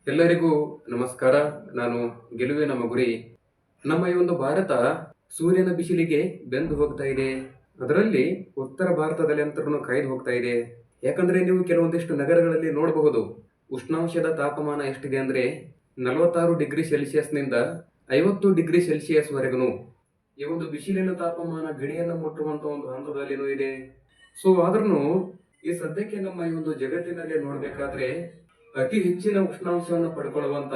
ಎಲ್ಲರಿಗೂ ನಮಸ್ಕಾರ. ನಾನು ಗೆಲುವೆ ನಮ್ಮ ಗುರಿ. ನಮ್ಮ ಈ ಒಂದು ಭಾರತ ಸೂರ್ಯನ ಬಿಸಿಲಿಗೆ ಬೆಂದು ಹೋಗ್ತಾ ಇದೆ. ಅದರಲ್ಲಿ ಉತ್ತರ ಭಾರತದಲ್ಲಿ ಅಂತರೂ ಕಾಯ್ದು ಹೋಗ್ತಾ ಇದೆ. ಯಾಕಂದ್ರೆ ನೀವು ಕೆಲವೊಂದಿಷ್ಟು ನಗರಗಳಲ್ಲಿ ನೋಡಬಹುದು, ಉಷ್ಣಾಂಶದ ತಾಪಮಾನ ಎಷ್ಟಿದೆ ಅಂದ್ರೆ 46 ಡಿಗ್ರಿ ಸೆಲ್ಸಿಯಸ್ನಿಂದ 50 ಡಿಗ್ರಿ ಸೆಲ್ಸಿಯಸ್ ವರೆಗೂ ಈ ಒಂದು ಬಿಸಿಲಿನ ತಾಪಮಾನ ಗಡಿಯನ್ನು ಮುಟ್ಟುವಂತ ಒಂದು ಹಂತದಲ್ಲಿನೂ ಇದೆ. ಸೊ ಆದ್ರೂ ಈ ಸದ್ಯಕ್ಕೆ ನಮ್ಮ ಈ ಒಂದು ಜಗತ್ತಿನಲ್ಲಿ ನೋಡ್ಬೇಕಾದ್ರೆ ಅತಿ ಹೆಚ್ಚಿನ ಉಷ್ಣಾಂಶವನ್ನು ಪಡ್ಕೊಳ್ಳುವಂತ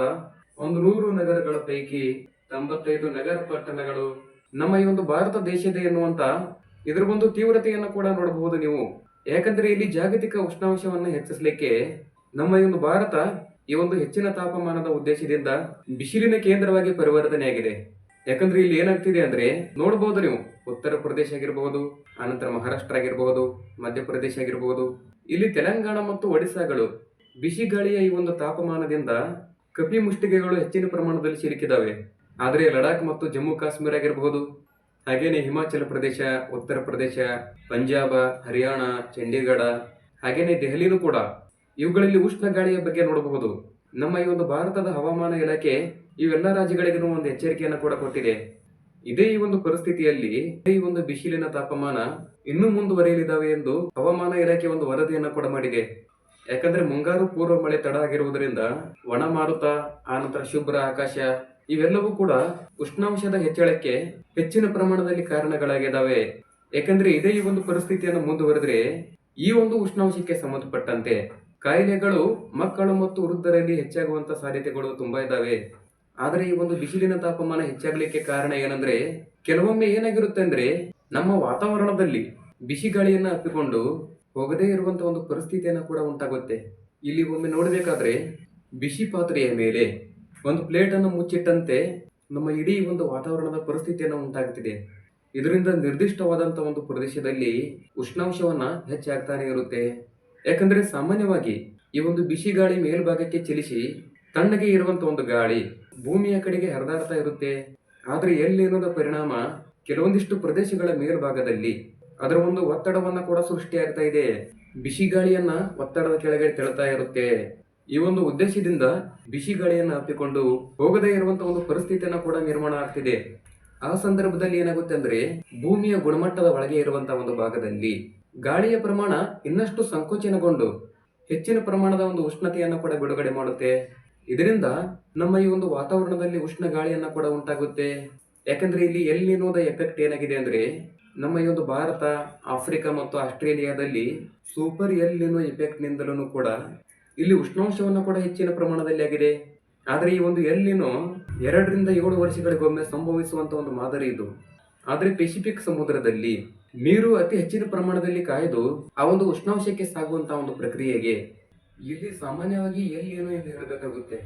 ಒಂದು 100 ನಗರಗಳ ಪೈಕಿ 95 ನಗರ ಪಟ್ಟಣಗಳು ನಮ್ಮ ಈ ಒಂದು ಭಾರತ ದೇಶದ ಎನ್ನುವಂತ ಇದರ ಒಂದು ತೀವ್ರತೆಯನ್ನು ಕೂಡ ನೋಡಬಹುದು ನೀವು. ಯಾಕಂದ್ರೆ ಇಲ್ಲಿ ಜಾಗತಿಕ ಉಷ್ಣಾಂಶವನ್ನು ಹೆಚ್ಚಿಸಲಿಕ್ಕೆ ನಮ್ಮ ಈ ಒಂದು ಭಾರತ ಈ ಒಂದು ಹೆಚ್ಚಿನ ತಾಪಮಾನದ ಉದ್ದೇಶದಿಂದ ಬಿಸಿಲಿನ ಕೇಂದ್ರವಾಗಿ ಪರಿವರ್ತನೆಯಾಗಿದೆ. ಯಾಕಂದ್ರೆ ಇಲ್ಲಿ ಏನಾಗ್ತಿದೆ ಅಂದ್ರೆ ನೋಡಬಹುದು ನೀವು, ಉತ್ತರ ಪ್ರದೇಶ ಆಗಿರಬಹುದು, ಆನಂತರ ಮಹಾರಾಷ್ಟ್ರ ಆಗಿರಬಹುದು, ಮಧ್ಯಪ್ರದೇಶ ಆಗಿರಬಹುದು, ಇಲ್ಲಿ ತೆಲಂಗಾಣ ಮತ್ತು ಒಡಿಸ್ಸಾಗಳು ಬಿಸಿ ಗಾಳಿಯ ಈ ಒಂದು ತಾಪಮಾನದಿಂದ ಕಪಿ ಮುಷ್ಟಿಗೆಗಳು ಹೆಚ್ಚಿನ ಪ್ರಮಾಣದಲ್ಲಿ ಸಿಲುಕಿದಾವೆ. ಆದರೆ ಲಡಾಖ್ ಮತ್ತು ಜಮ್ಮು ಕಾಶ್ಮೀರ ಆಗಿರಬಹುದು, ಹಾಗೇನೆ ಹಿಮಾಚಲ ಪ್ರದೇಶ, ಉತ್ತರ ಪ್ರದೇಶ, ಪಂಜಾಬ, ಹರಿಯಾಣ, ಚಂಡೀಗಢ, ಹಾಗೇನೆ ದೆಹಲಿನೂ ಕೂಡ ಇವುಗಳಲ್ಲಿ ಉಷ್ಣ ಗಾಳಿಯ ಬಗ್ಗೆ ನೋಡಬಹುದು. ನಮ್ಮ ಈ ಒಂದು ಭಾರತದ ಹವಾಮಾನ ಇಲಾಖೆ ಇವೆಲ್ಲ ರಾಜ್ಯಗಳಿಗೂ ಒಂದು ಎಚ್ಚರಿಕೆಯನ್ನು ಕೂಡ ಕೊಟ್ಟಿದೆ. ಇದೇ ಈ ಒಂದು ಪರಿಸ್ಥಿತಿಯಲ್ಲಿ ಈ ಒಂದು ಬಿಸಿಲಿನ ತಾಪಮಾನ ಇನ್ನೂ ಮುಂದುವರಿಯಲಿದ್ದಾವೆ ಎಂದು ಹವಾಮಾನ ಇಲಾಖೆ ಒಂದು ವರದಿಯನ್ನು ಕೂಡ ಮಾಡಿದೆ. ಯಾಕಂದ್ರೆ ಮುಂಗಾರು ಪೂರ್ವ ಮಳೆ ತಡ ಆಗಿರುವುದರಿಂದ ಒಣ ಮಾರುತ, ಆನಂತರ ಶುಭ್ರ ಆಕಾಶ ಇವೆಲ್ಲವೂ ಕೂಡ ಉಷ್ಣಾಂಶದ ಹೆಚ್ಚಳಕ್ಕೆ ಹೆಚ್ಚಿನ ಪ್ರಮಾಣದಲ್ಲಿ ಕಾರಣಗಳಾಗಿದ್ದಾವೆ. ಯಾಕಂದ್ರೆ ಇದೇ ಈ ಒಂದು ಪರಿಸ್ಥಿತಿಯನ್ನು ಮುಂದುವರೆದ್ರೆ ಈ ಒಂದು ಉಷ್ಣಾಂಶಕ್ಕೆ ಸಂಬಂಧಪಟ್ಟಂತೆ ಕಾಯಿಲೆಗಳು ಮಕ್ಕಳು ಮತ್ತು ವೃದ್ಧರಲ್ಲಿ ಹೆಚ್ಚಾಗುವಂತ ಸಾಧ್ಯತೆಗಳು ತುಂಬಾ ಇದ್ದಾವೆ. ಆದರೆ ಈ ಒಂದು ಬಿಸಿಲಿನ ತಾಪಮಾನ ಹೆಚ್ಚಾಗ್ಲಿಕ್ಕೆ ಕಾರಣ ಏನಂದ್ರೆ ಕೆಲವೊಮ್ಮೆ ಏನಾಗಿರುತ್ತೆ ಅಂದ್ರೆ ನಮ್ಮ ವಾತಾವರಣದಲ್ಲಿ ಬಿಸಿ ಗಾಳಿಯನ್ನ ಹಪ್ಪಿಕೊಂಡು ಹೋಗದೇ ಇರುವಂತ ಒಂದು ಪರಿಸ್ಥಿತಿಯನ್ನು ಕೂಡ ಉಂಟಾಗುತ್ತೆ. ಇಲ್ಲಿ ಒಮ್ಮೆ ನೋಡಬೇಕಾದ್ರೆ ಬಿಸಿ ಪಾತ್ರೆಯ ಮೇಲೆ ಒಂದು ಪ್ಲೇಟ್ ಅನ್ನು ಮುಚ್ಚಿಟ್ಟಂತೆ ನಮ್ಮ ಇಡೀ ಒಂದು ವಾತಾವರಣದ ಪರಿಸ್ಥಿತಿಯನ್ನು ಉಂಟಾಗುತ್ತಿದೆ. ಇದರಿಂದ ನಿರ್ದಿಷ್ಟವಾದಂತ ಒಂದು ಪ್ರದೇಶದಲ್ಲಿ ಉಷ್ಣಾಂಶವನ್ನ ಹೆಚ್ಚಾಗ್ತಾನೆ ಇರುತ್ತೆ. ಯಾಕಂದ್ರೆ ಸಾಮಾನ್ಯವಾಗಿ ಈ ಒಂದು ಬಿಸಿ ಗಾಳಿ ಮೇಲ್ಭಾಗಕ್ಕೆ ಚಲಿಸಿ ತಣ್ಣಗೆ ಇರುವಂತ ಒಂದು ಗಾಳಿ ಭೂಮಿಯ ಕಡೆಗೆ ಹರಿದಾಡ್ತಾ ಇರುತ್ತೆ. ಆದ್ರೆ ಎಲ್ಲಿರೋದ ಪರಿಣಾಮ ಕೆಲವೊಂದಿಷ್ಟು ಪ್ರದೇಶಗಳ ಮೇಲ್ಭಾಗದಲ್ಲಿ ಅದರ ಒಂದು ಒತ್ತಡವನ್ನ ಕೂಡ ಸೃಷ್ಟಿಯಾಗ್ತಾ ಇದೆ. ಬಿಸಿ ಗಾಳಿಯನ್ನ ಒತ್ತಡದ ಕೆಳಗೆ ತೆಳ್ತಾ ಇರುತ್ತೆ. ಈ ಒಂದು ಉದ್ದೇಶದಿಂದ ಬಿಸಿ ಗಾಳಿಯನ್ನ ಹಪ್ಪಿಕೊಂಡು ಹೋಗದೇ ಇರುವಂತ ಒಂದು ಪರಿಸ್ಥಿತಿಯನ್ನ ಕೂಡ ನಿರ್ಮಾಣ ಆಗ್ತಿದೆ. ಆ ಸಂದರ್ಭದಲ್ಲಿ ಏನಾಗುತ್ತೆ ಅಂದ್ರೆ ಭೂಮಿಯ ಗುಣಮಟ್ಟದ ಒಳಗೆ ಇರುವಂತಹ ಒಂದು ಭಾಗದಲ್ಲಿ ಗಾಳಿಯ ಪ್ರಮಾಣ ಇನ್ನಷ್ಟು ಸಂಕೋಚನಗೊಂಡು ಹೆಚ್ಚಿನ ಪ್ರಮಾಣದ ಒಂದು ಉಷ್ಣತೆಯನ್ನು ಕೂಡ ಬಿಡುಗಡೆ ಮಾಡುತ್ತೆ. ಇದರಿಂದ ನಮ್ಮ ಈ ಒಂದು ವಾತಾವರಣದಲ್ಲಿ ಉಷ್ಣ ಗಾಳಿಯನ್ನ ಕೂಡ ಉಂಟಾಗುತ್ತೆ. ಯಾಕಂದ್ರೆ ಇಲ್ಲಿ ಎಲ್ನಿನೋದ ಎಫೆಕ್ಟ್ ಏನಾಗಿದೆ ಅಂದ್ರೆ ನಮ್ಮ ಈ ಒಂದು ಭಾರತ, ಆಫ್ರಿಕಾ ಮತ್ತು ಆಸ್ಟ್ರೇಲಿಯಾದಲ್ಲಿ ಸೂಪರ್ ಎಲ್ನಿನೋ ಎಫೆಕ್ಟ್ ನಿಂದಲೂ ಕೂಡ ಇಲ್ಲಿ ಉಷ್ಣಾಂಶವನ್ನು ಕೂಡ ಹೆಚ್ಚಿನ ಪ್ರಮಾಣದಲ್ಲಿ ಆಗಿದೆ. ಆದ್ರೆ ಈ ಒಂದು ಎಲ್ನಿನೋ 2 ರಿಂದ 7 ವರ್ಷಗಳಿಗೊಮ್ಮೆ ಸಂಭವಿಸುವಂತ ಒಂದು ಮಾದರಿ ಇದು. ಆದ್ರೆ ಪೆಸಿಫಿಕ್ ಸಮುದ್ರದಲ್ಲಿ ನೀರು ಅತಿ ಹೆಚ್ಚಿನ ಪ್ರಮಾಣದಲ್ಲಿ ಕಾಯ್ದು ಆ ಒಂದು ಉಷ್ಣಾಂಶಕ್ಕೆ ಸಾಗುವಂತ ಒಂದು ಪ್ರಕ್ರಿಯೆಗೆ ಇಲ್ಲಿ ಸಾಮಾನ್ಯವಾಗಿ ಎಲ್ಲಿನೋ ಎಂದು ಹೇಳಬೇಕಾಗುತ್ತೆ.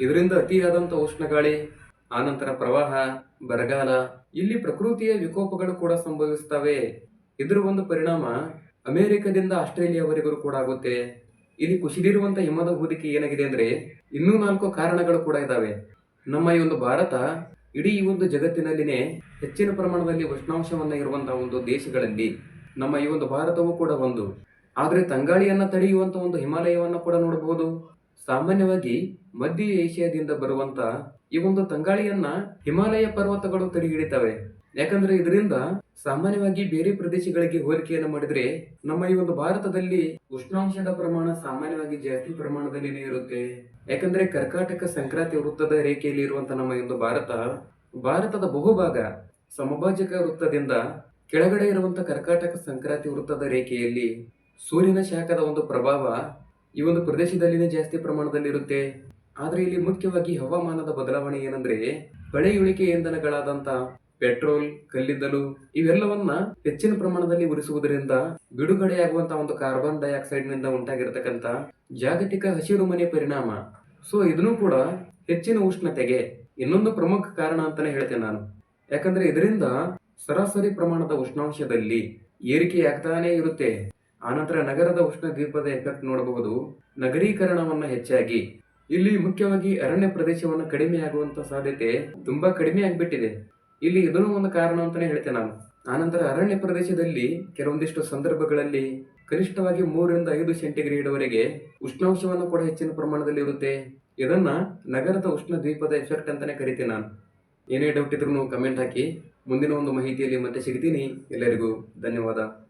ಇದರಿಂದ ಅತಿಯಾದಂತ ಉಷ್ಣಗಾಳಿ, ಆನಂತರ ಪ್ರವಾಹ, ಬರಗಾಲ, ಇಲ್ಲಿ ಪ್ರಕೃತಿಯ ವಿಕೋಪಗಳು ಕೂಡ ಸಂಭವಿಸ್ತವೆ. ಇದರ ಒಂದು ಪರಿಣಾಮ ಅಮೆರಿಕದಿಂದ ಆಸ್ಟ್ರೇಲಿಯಾವರೆಗೂ ಕೂಡ ಆಗುತ್ತೆ. ಇಲ್ಲಿ ಕುಸಿದಿರುವಂತ ಹಿಮದ ಹೊದಿಕೆ ಏನಾಗಿದೆ ಅಂದ್ರೆ ಇನ್ನೂ 4 ಕಾರಣಗಳು ಕೂಡ ಇದಾವೆ. ನಮ್ಮ ಈ ಒಂದು ಭಾರತ ಇಡೀ ಈ ಒಂದು ಜಗತ್ತಿನಲ್ಲಿನೇ ಹೆಚ್ಚಿನ ಪ್ರಮಾಣದಲ್ಲಿ ಉಷ್ಣಾಂಶವನ್ನ ಇರುವಂತಹ ಒಂದು ದೇಶಗಳಲ್ಲಿ ನಮ್ಮ ಈ ಒಂದು ಭಾರತವೂ ಕೂಡ ಒಂದು. ಆದ್ರೆ ತಂಗಾಳಿಯನ್ನ ತಡೆಯುವಂತ ಒಂದು ಹಿಮಾಲಯವನ್ನ ಕೂಡ ನೋಡಬಹುದು. ಸಾಮಾನ್ಯವಾಗಿ ಮಧ್ಯ ಏಷ್ಯಾದಿಂದ ಬರುವಂತ ಈ ಒಂದು ತಂಗಾಳಿಯನ್ನ ಹಿಮಾಲಯ ಪರ್ವತಗಳು ತಡೆ ಹಿಡಿತವೆ. ಯಾಕಂದ್ರೆ ಇದರಿಂದ ಸಾಮಾನ್ಯವಾಗಿ ಬೇರೆ ಪ್ರದೇಶಗಳಿಗೆ ಹೋಲಿಕೆಯನ್ನು ಮಾಡಿದ್ರೆ ನಮ್ಮ ಈ ಒಂದು ಭಾರತದಲ್ಲಿ ಉಷ್ಣಾಂಶದ ಪ್ರಮಾಣ ಸಾಮಾನ್ಯವಾಗಿ ಜಾಸ್ತಿ ಪ್ರಮಾಣದಲ್ಲಿನೇ ಇರುತ್ತೆ. ಯಾಕಂದ್ರೆ ಕರ್ಕಾಟಕ ಸಂಕ್ರಾಂತಿ ವೃತ್ತದ ರೇಖೆಯಲ್ಲಿ ಇರುವಂತ ನಮ್ಮ ಒಂದು ಭಾರತದ ಬಹುಭಾಗ ಸಮಭಾಜಕ ವೃತ್ತದಿಂದ ಕೆಳಗಡೆ ಇರುವಂತ ಕರ್ಕಾಟಕ ಸಂಕ್ರಾಂತಿ ವೃತ್ತದ ರೇಖೆಯಲ್ಲಿ ಸೂರ್ಯನ ಶಾಖದ ಒಂದು ಪ್ರಭಾವ ಈ ಒಂದು ಪ್ರದೇಶದಲ್ಲಿನೇ ಜಾಸ್ತಿ ಪ್ರಮಾಣದಲ್ಲಿ ಇರುತ್ತೆ. ಆದ್ರೆ ಇಲ್ಲಿ ಮುಖ್ಯವಾಗಿ ಹವಾಮಾನದ ಬದಲಾವಣೆ ಏನಂದ್ರೆ ಪಳೆಯುಳಿಕೆ ಇಂಧನಗಳಾದಂತ ಪೆಟ್ರೋಲ್, ಕಲ್ಲಿದ್ದಲು ಇವೆಲ್ಲವನ್ನ ಹೆಚ್ಚಿನ ಪ್ರಮಾಣದಲ್ಲಿ ಉರಿಸುವುದರಿಂದ ಬಿಡುಗಡೆಯಾಗುವಂತಹ ಒಂದು ಕಾರ್ಬನ್ ಡೈಆಕ್ಸೈಡ್ ನಿಂದ ಉಂಟಾಗಿರತಕ್ಕಂತ ಜಾಗತಿಕ ಹಸಿರು ಮನೆ ಪರಿಣಾಮ. ಸೊ ಇದನ್ನು ಕೂಡ ಹೆಚ್ಚಿನ ಉಷ್ಣತೆಗೆ ಇನ್ನೊಂದು ಪ್ರಮುಖ ಕಾರಣ ಅಂತಾನೆ ಹೇಳ್ತೇನೆ ನಾನು. ಯಾಕಂದ್ರೆ ಇದರಿಂದ ಸರಾಸರಿ ಪ್ರಮಾಣದ ಉಷ್ಣಾಂಶದಲ್ಲಿ ಏರಿಕೆಯಾಗ್ತಾನೆ ಇರುತ್ತೆ. ಆನಂತರ ನಗರದ ಉಷ್ಣ ದ್ವೀಪದ ಎಫೆಕ್ಟ್ ನೋಡಬಹುದು. ನಗರೀಕರಣವನ್ನ ಹೆಚ್ಚಾಗಿ ಇಲ್ಲಿ ಮುಖ್ಯವಾಗಿ ಅರಣ್ಯ ಪ್ರದೇಶವನ್ನು ಕಡಿಮೆ ಆಗುವಂತ ಸಾಧ್ಯತೆ ತುಂಬಾ ಕಡಿಮೆ ಆಗ್ಬಿಟ್ಟಿದೆ. ಇಲ್ಲಿ ಇದನ್ನು ಒಂದು ಕಾರಣ ಅಂತಾನೆ ಹೇಳ್ತೇನೆ ನಾನು. ಆನಂತರ ಅರಣ್ಯ ಪ್ರದೇಶದಲ್ಲಿ ಕೆಲವೊಂದಿಷ್ಟು ಸಂದರ್ಭಗಳಲ್ಲಿ ಕನಿಷ್ಠವಾಗಿ 3 ರಿಂದ 5 ಸೆಂಟಿಗ್ರೇಡ್ ವರೆಗೆ ಉಷ್ಣಾಂಶವನ್ನು ಕೂಡ ಹೆಚ್ಚಿನ ಪ್ರಮಾಣದಲ್ಲಿ ಇರುತ್ತೆ. ಇದನ್ನ ನಗರದ ಉಷ್ಣ ದ್ವೀಪದ ಎಫೆಕ್ಟ್ ಅಂತಾನೆ ಕರಿತೀನಿ ನಾನು. ಏನೇ ಡೌಟ್ ಇದ್ರೂ ಕಮೆಂಟ್ ಹಾಕಿ. ಮುಂದಿನ ಒಂದು ಮಾಹಿತಿಯಲ್ಲಿ ಮತ್ತೆ ಸಿಗ್ತೀನಿ. ಎಲ್ಲರಿಗೂ ಧನ್ಯವಾದ.